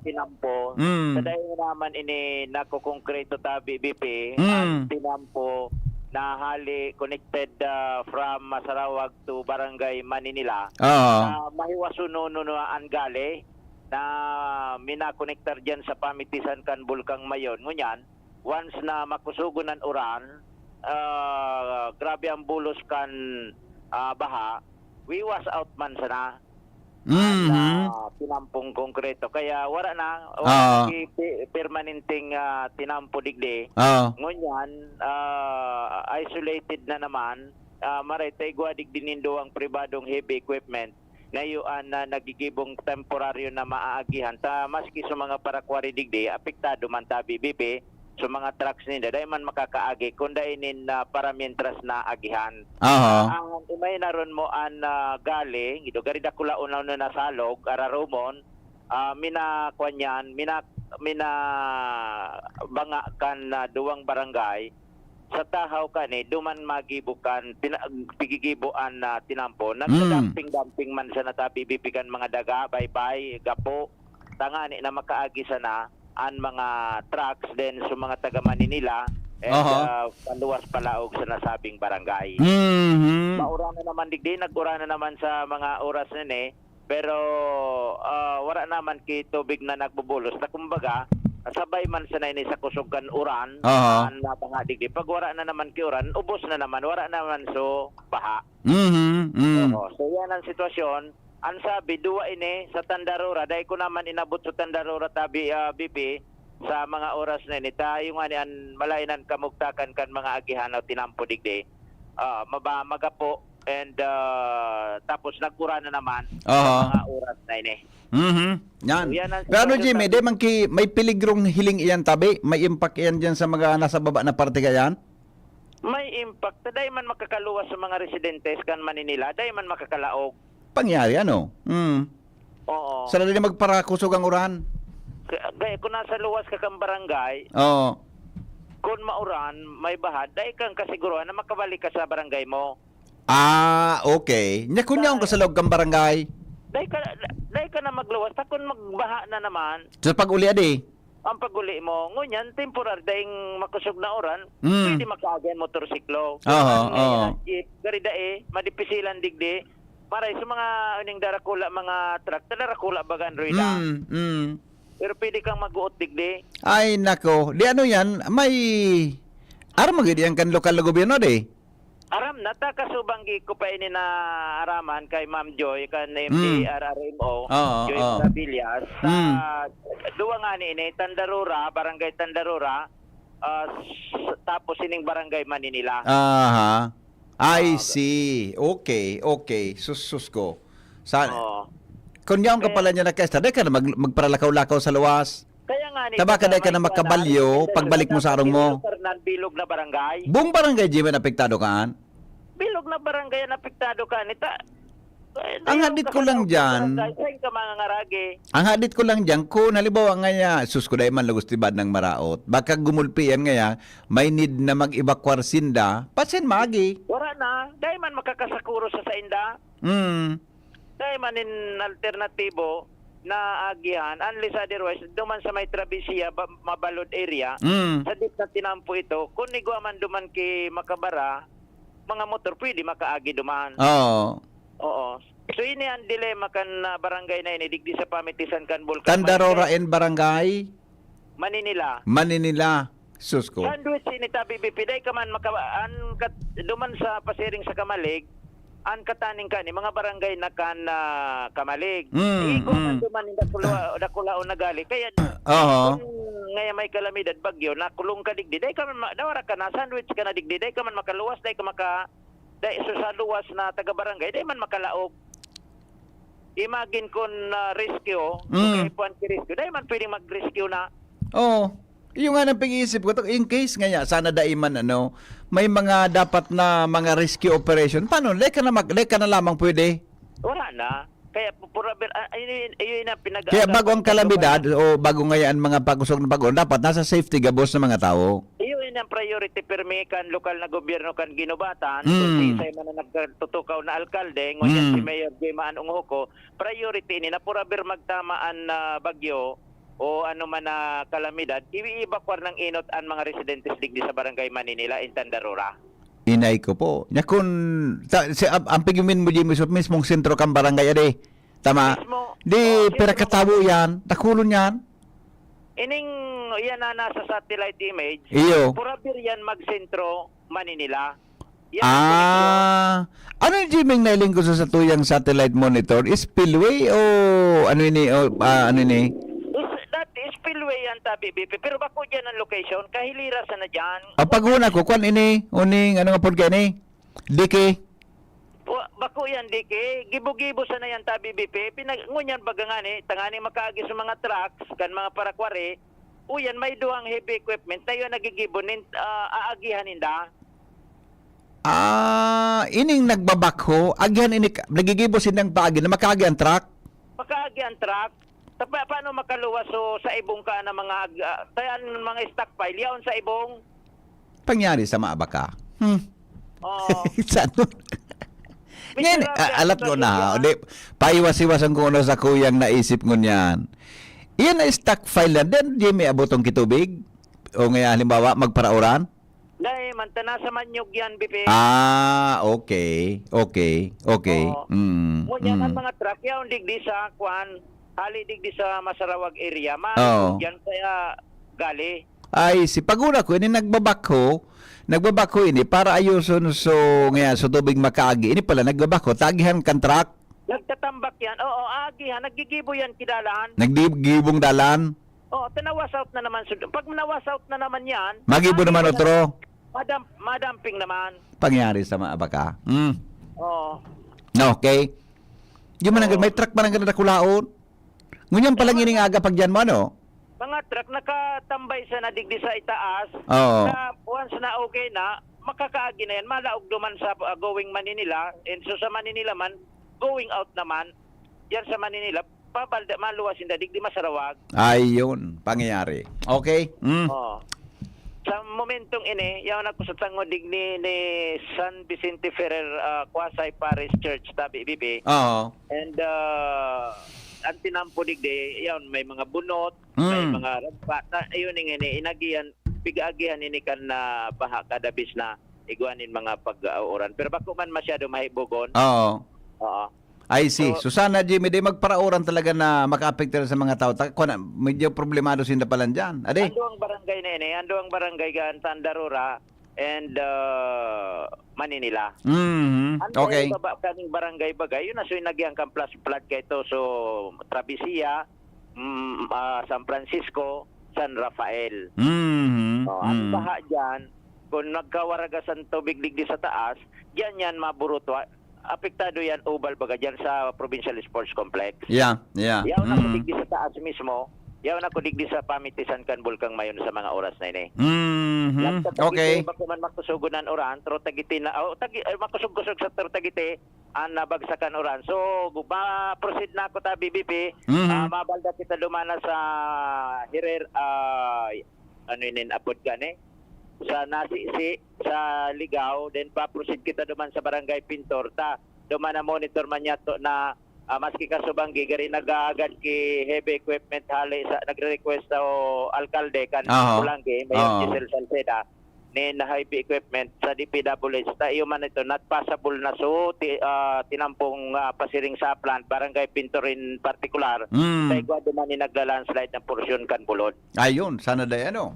S14: Tinampo. Taday naman ini nako-konkreto tabi BP. Ang tinampo na hali connected from Sarawak to Barangay Maninila. Mahiwasuno ang gali na mina-connector dyan sa pamitisan kan Bulkang Mayon. Ngunyan, once na makusugunan uran, grabe ang bulos kan baha, we was out man sana. Tinampong konkreto. Kaya wala na, permanenteng tinampo digdi. Ngunyan, isolated na naman
S20: maray taigwa digdinindo ang pribadong heavy equipment ngayuan na nagigibong temporaryo na maaagihan ta maski sa mga parakwari digdi apektado man ta BBP sa mga trucks nila dahil man makakaagi kung dainin para mientras na agihan. Ang umay naron mo an galing ito garida kula unaw na nasalog ararumon mina kwanyan mina banga kan duwang barangay sa tahaw kani duman magibukan pigigibuan na tinampo nagdamping-damping man sa natabibipigan mga daga baybay gapo tangani na makaagi sana an mga trucks din sa mga taga Manila panluwas palaog sa nasabing barangay. Maura na naman digdi nagura na naman sa mga oras nini pero wala naman ki tubig na nagbubulos ta kumbaga sabay man sa ini sa kusog kan uran na pangadigdi pag wala na naman ki uran ubos na naman wala naman so baha. So yan ang sitwasyon. Ang sabi duwa ini sa Tandarura dahil ko naman inabot sa Tandarura tabi BP sa mga oras na ini tayo nga niyan malainan kamugtakan kan mga agihanaw tinampo digdi magapo and tapos nagkura na naman sa mga oras na ini.
S1: Yan. Pero Jimmy, di man ki may peligrong hiling iyan tabi, may impact iyan diyan sa mga nasa baba na parte kayan?
S20: May impact. Dahil man makakaluwas sa mga residentes kan Manila, dahil man makakalaog.
S1: Pangyari ano?
S20: Oo.
S1: Sa dali magparakusog ang uran.
S20: Gaya kung nasa luwas ka kang barangay, kung mauran, may bahad, dahil kang kasiguruhan na makabalik ka sa barangay mo.
S1: Okay. Nya kunyaon ka sa loob kang barangay.
S20: Dahil ka na magluwas, ta kung magbaha na naman.
S1: Sa pag-uli adi.
S20: Ang pag-uli mo, ngunyan, temporar, dahil makusog na oran, pwede makaagyan motorsiklo. Jeep, garida madipisilan digdi, maray sa mga uning darakula, mga truck, darakula bagan rida. Pero pwede kang mag-uot digdi.
S1: Ay, nako. Di ano yan, may aram magidi ang kan lokal na gobyerno di.
S20: Aram na ta kasubanggi ko pa ini na araman kay Ma'am Joy kan MDRRMO Joy Travillas duwa nga ni ini Tandarura barangay Tandarura tapos ining barangay Manila.
S1: I see. Okay. Sus ko. Kunyaon ka pala niya na kesta, dahil ka na magparalakaw-lakaw sa luwas.
S20: Kaya nga ni
S1: Tabaka dahil ka na makabalyo pagbalik mo sa arong mo.
S20: Bilog na barangay.
S1: Buong barangay, Jimmy, apektado kaan?
S20: Bilog na barangay na apektado kaan.
S1: Ang hadit ko lang dyan, ang hadit ko lang dyan, kung halimbawa nga niya, sus ko dahil man lagos tibad ng maraot, baka gumulpi yan nga may need na mag-evacuar sinda, pasin magi.
S20: Wala na, dahil man makakasakuro sa inda. Dahil man in alternatibo, na agihan, unless otherwise, duman sa may Travisia, Mabalod area, sa dit na tinampo ito, kung niguaman duman ki Makabara, mga motor pwede makaagi duman. Oo. So ini ang dilema kan barangay na ini, digdi sa pamitisan kan Bulkan.
S1: Tandarora and barangay?
S20: Manila.
S1: Sus ko.
S20: Sandwich ini tabi bipiday ka man duman sa pasiring sa Kamalig, an kataning kani mga barangay na kan Kamalig. Iko man duman dakulaon na gali kaya ngaya may kalamidad bagyo nakulong ka digdi day ka man dawara ka na sandwich ka na digdi day ka man makaluwas day ka maka day sa luwas na taga barangay day man makalaog. Imagine kun rescue kay puan ki rescue day man pwedeng mag-rescue na. Yung nga nang pag-iisip ko, in case nga sana daiman may mga dapat na mga rescue operation. Paano? Leka na lamang pwede? Wala na. Kaya yun na
S1: Kaya bago ang kalamidad o bago ngayon mga pagusog na bago, dapat nasa safety gabos ng mga tao.
S20: Yun ang priority permi kan lokal na gobyerno kan ginubatan. Kung isay man na nagtutukaw na alkalde, ngunyan si Mayor Gemaan Unghoko, priority ni na purabir magtamaan na bagyo o ano man na kalamidad, iibakwar ng inot ang mga residentes digdi sa barangay Manila in Tandarura.
S1: Inay ko po. Nya kun ang pigumin mo di mismong sentro kang barangay ade. Tama. Di pera katawo yan, takulon yan.
S20: Ining yan na nasa satellite image.
S1: Iyo.
S20: Purabir yan magsentro Manila.
S1: Ano yung Jimmy nailing ko sa tuyang satellite monitor? Spillway o ano ini?
S20: Spillway yan tabi BP pero bako dyan ang location kahilira sa na dyan.
S1: Pag una ko kwan ini uning ano nga pod gani? Diki.
S20: Bako yan, Diki. Gibo-gibo sa na yan ta BBP. Ngunyan baga nga ni, tangani makaagi sa mga trucks, kan mga parakwari, uyan may duang heavy equipment, tayo nagigibo, aagihan ninda.
S1: Ining nagbabakho, agyan ini, nagigibo sinang paagi na makaagi ang truck?
S20: Makaagi ang truck. Paano makaluwas so, sa ibong ka na mga, tayan mga stockpile, yaon sa ibong?
S1: Pangyari sa maabaka.
S20: Oh.
S1: Saan? Ngayon, alat ko na. Paiwas-iwasan ko sa kuyang naisip ko niyan. Iyan na stock file na din, di may abotong kitubig? O ngayon, halimbawa, magparauran?
S20: Dahil, mantana sa manyog yan, BP.
S1: Okay.
S20: Ngunyan ang mga truck, yaon digdi sa kwan, hali digdi sa Masarawag area, yan kaya gali.
S1: Ay, si Paguna ko, ini nagbabako ini para ayuson so ngayon so tubig makaagi. Ini pala nagbabako, tagihan kan truck.
S20: Nagtatambak yan. Oo, agihan, nagigibo yan kidalan.
S1: Nagdigibong dalan.
S20: Oo, tinawas out na naman. Pag nawas out na naman yan,
S1: Magibo naman otro.
S20: Madamping naman.
S1: Pangyari sa maabaka.
S20: Oo.
S1: Okay. Yung man may truck man ang ganda kulaon. Ngunyan palang ining aga pag dyan mo, ano?
S20: Mga truck nakatambay sa nadigdi sa itaas.
S1: Oo.
S20: Na once na okay na, makakaagi na yan. Malaog duman sa going Manila. And so sa Manila man, going out naman. Yan sa Manila, maluwas yung dadigdi Masarawag.
S1: Ayun, pangyayari. Okay?
S20: Oo. Sa momentong ini, yaw na ko sa tangodig ni San Vicente Ferrer Quasay Parish Church tabi bibi.
S1: Oo.
S20: And ang tinampo digdi, yaw may mga bunot, may mga rampa. Ayun ini inagihan, pigagihan ini kan na baha kadabis na iguanin mga pag-auran. Pero bako man masyado mahibugon.
S1: Oo.
S20: Oo.
S1: I see. So sana, Jimmy, di magparauran talaga na maka-apektar sa mga tao. Medyo problemado sinda palan dyan. Ade?
S20: Ando ang barangay na ini. Ando ang barangay gan Tandarura and Maninila.
S1: Okay.
S20: Ando ang kaning barangay bagay. Yun na so yung nagyang kang plus flood kay to. So, Travisia, San Francisco, San Rafael. Ang baha dyan, kung nagkawaragasan tubig digdi sa taas, yan maburuto. Apektado yan ubal baga dyan sa Provincial Sports Complex.
S1: Yeah.
S20: Yaw na ko digdi sa taas mismo. Yaw na ko digdi sa pamitisan kan Bulkang Mayon sa mga oras na ini.
S1: Okay.
S20: Bako man makusugunan oran, tro tagiti na makusug-kusog sa tro tagiti ang nabagsakan oran. So, proceed na ako ta BBP. Mabalda kita dumana sa Hirer apod gani sa Nasisi, sa Ligaw, then pa-proceed kita duman sa Barangay Pintor, duman na monitor man yato na maski kasubanggi, gari nag-agad ki heavy equipment hali, nagre-request sa alkalde kan Bulanggi, Mayor Giselle Salceda, ni na heavy equipment sa DPWH, iyo man ito, not passable na so, tinampong pasiring sa plant, Barangay Pintor in particular, sa igwa duman ni nagla-landslide ng porsyon kan Bulod.
S1: Ayun, sana day ano.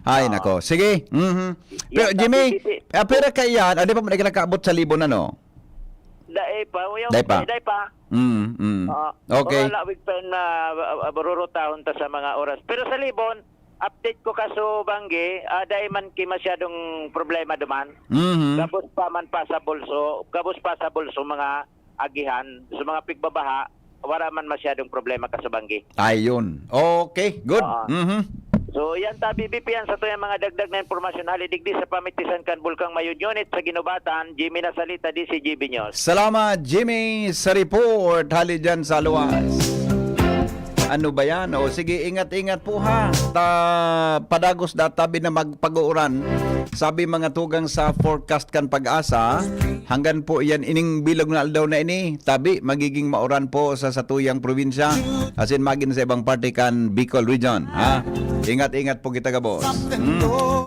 S1: Ay, nako. Sige. Pero, Jimmy, pero kaya, ano pa nagkakaabot sa libon, ano?
S20: Dae pa.
S1: Okay.
S20: Wala, wig pa na barurutahon ta sa mga oras. Pero sa libon, update ko kaso banggi, dae man ki masyadong problema duman. Gabos pa sa bulso mga agihan, sa mga pigbabaha, wala man masyadong problema kaso banggi.
S1: Ayun. Okay, good.
S20: So yan ta BBP yan sa to yung mga dagdag na impormasyon halidigdi sa pamitisan kan Bulkang Mayon Unit sa Ginubatan. Jimmy Nasalita, DCGB News.
S1: Salamat, Jimmy, sa report. Hali dyan sa luwas. Ano ba yan? O sige, ingat-ingat po ha. Padagos databi na magpag-uuran. Sabi mga tugang sa forecast kan Pag-asa, hanggang po yan ining bilog na aldaw na ini, tabi magiging mauran po sa satuyang probinsya, as in magin sa ibang parte kan Bicol region. Ha? Ingat-ingat po kita, kabos.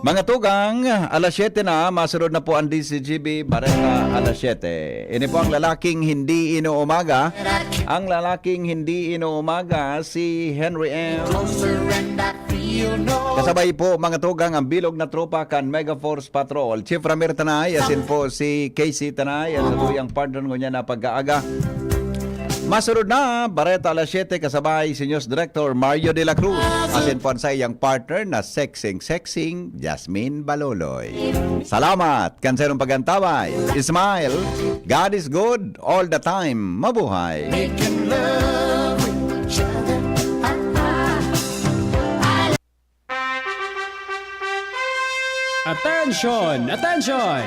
S1: Mga tugang, alas 7 na, masunod na po ang DCGB, Bareta, alas 7. Ini po ang lalaking hindi inuumaga. Ang lalaking hindi inuumaga, si Henry M. Kasabay po mga tugang ang bilog na tropa kan Mega Force Patrol. Chief Ramir Tanay, asin po si Casey Tanay, at sa tuyang partner ko niya na pag-aaga. Masunod na, Bareta alas 7 kasabay si News Director Mario de la Cruz. Asin po sa iyang partner na sexing Jasmine Baloloy. Salamat, kanserong pagantaway. Smile, God is good all the time. Mabuhay.
S16: Attention! Attention!